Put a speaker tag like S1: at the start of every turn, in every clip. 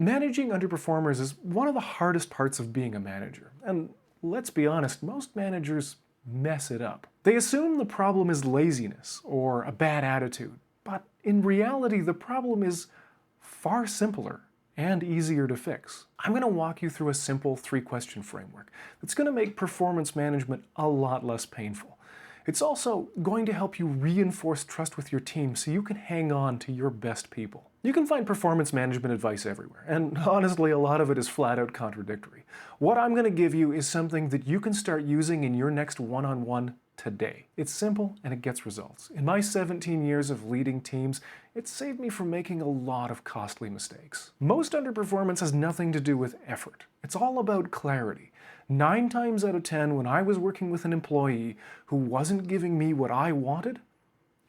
S1: Managing underperformers is one of the hardest parts of being a manager. And let's be honest, most managers mess it up. They assume the problem is laziness or a bad attitude, but in reality, the problem is far simpler and easier to fix. I'm going to walk you through a simple 3-question framework that's going to make performance management a lot less painful. It's also going to help you reinforce trust with your team so you can hang on to your best people. You can find performance management advice everywhere, and honestly, a lot of it is flat out contradictory. What I'm going to give you is something that you can start using in your next one-on-one today. It's simple and it gets results. In my 17 years of leading teams, it's saved me from making a lot of costly mistakes. Most underperformance has nothing to do with effort. It's all about clarity. 9 times out of 10, when I was working with an employee who wasn't giving me what I wanted,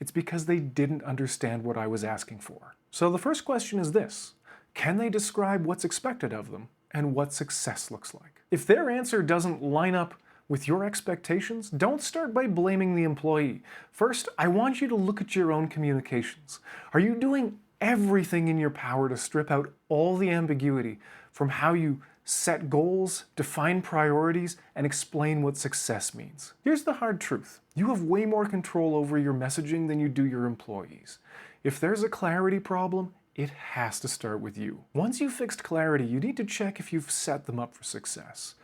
S1: it's because they didn't understand what I was asking for. So the first question is this: can they describe what's expected of them and what success looks like? If their answer doesn't line up with your expectations, don't start by blaming the employee. First, I want you to look at your own communications. Are you doing everything in your power to strip out all the ambiguity from how you set goals, define priorities, and explain what success means? Here's the hard truth. You have way more control over your messaging than you do your employees. If there's a clarity problem, it has to start with you. Once you've fixed clarity, you need to check if you've set them up for success,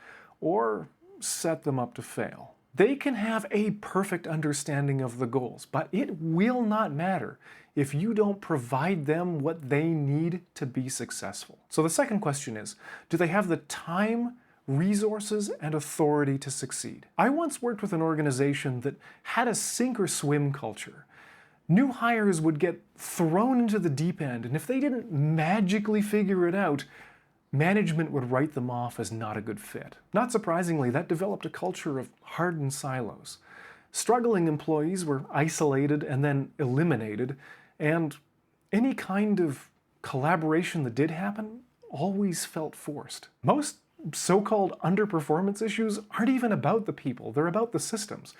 S1: or set them up to fail. They can have a perfect understanding of the goals, but it will not matter if you don't provide them what they need to be successful. So the second question is, do they have the time, resources, and authority to succeed? I once worked with an organization that had a sink or swim culture. New hires would get thrown into the deep end, and if they didn't magically figure it out, management would write them off as not a good fit. Not surprisingly, that developed a culture of hardened silos. Struggling employees were isolated and then eliminated, and any kind of collaboration that did happen always felt forced. Most so-called underperformance issues aren't even about the people, they're about the systems.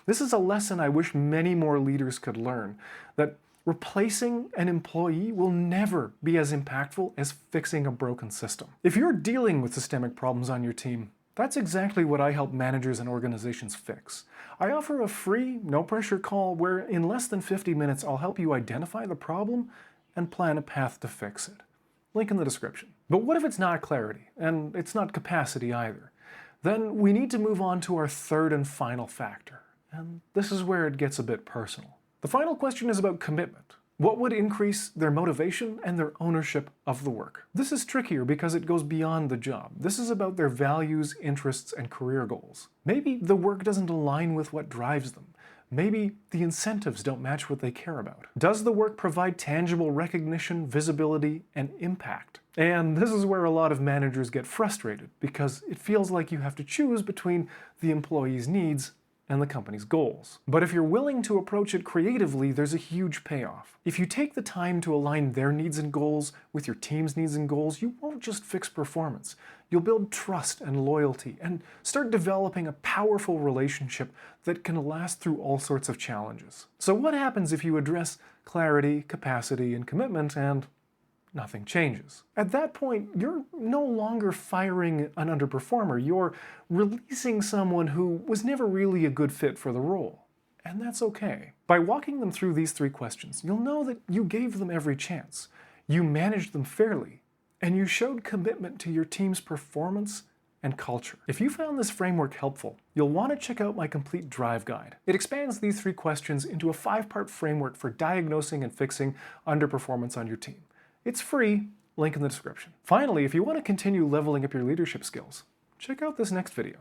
S1: This is a lesson I wish many more leaders could learn, that replacing an employee will never be as impactful as fixing a broken system. If you're dealing with systemic problems on your team, that's exactly what I help managers and organizations fix. I offer a free, no-pressure call where in less than 50 minutes I'll help you identify the problem and plan a path to fix it. Link in the description. But what if it's not clarity, and it's not capacity either? Then we need to move on to our third and final factor, and this is where it gets a bit personal. The final question is about commitment. What would increase their motivation and their ownership of the work? This is trickier because it goes beyond the job. This is about their values, interests, and career goals. Maybe the work doesn't align with what drives them. Maybe the incentives don't match what they care about. Does the work provide tangible recognition, visibility, and impact? And this is where a lot of managers get frustrated because it feels like you have to choose between the employee's needs and the company's goals. But if you're willing to approach it creatively, there's a huge payoff. If you take the time to align their needs and goals with your team's needs and goals, you won't just fix performance. You'll build trust and loyalty and start developing a powerful relationship that can last through all sorts of challenges. So what happens if you address clarity, capacity, and commitment and nothing changes? At that point, you're no longer firing an underperformer. You're releasing someone who was never really a good fit for the role. And that's okay. By walking them through these 3 questions, you'll know that you gave them every chance. You managed them fairly, and you showed commitment to your team's performance and culture. If you found this framework helpful, you'll want to check out my complete drive guide. It expands these 3 questions into a 5-part framework for diagnosing and fixing underperformance on your team. It's free, link in the description. Finally, if you want to continue leveling up your leadership skills, check out this next video.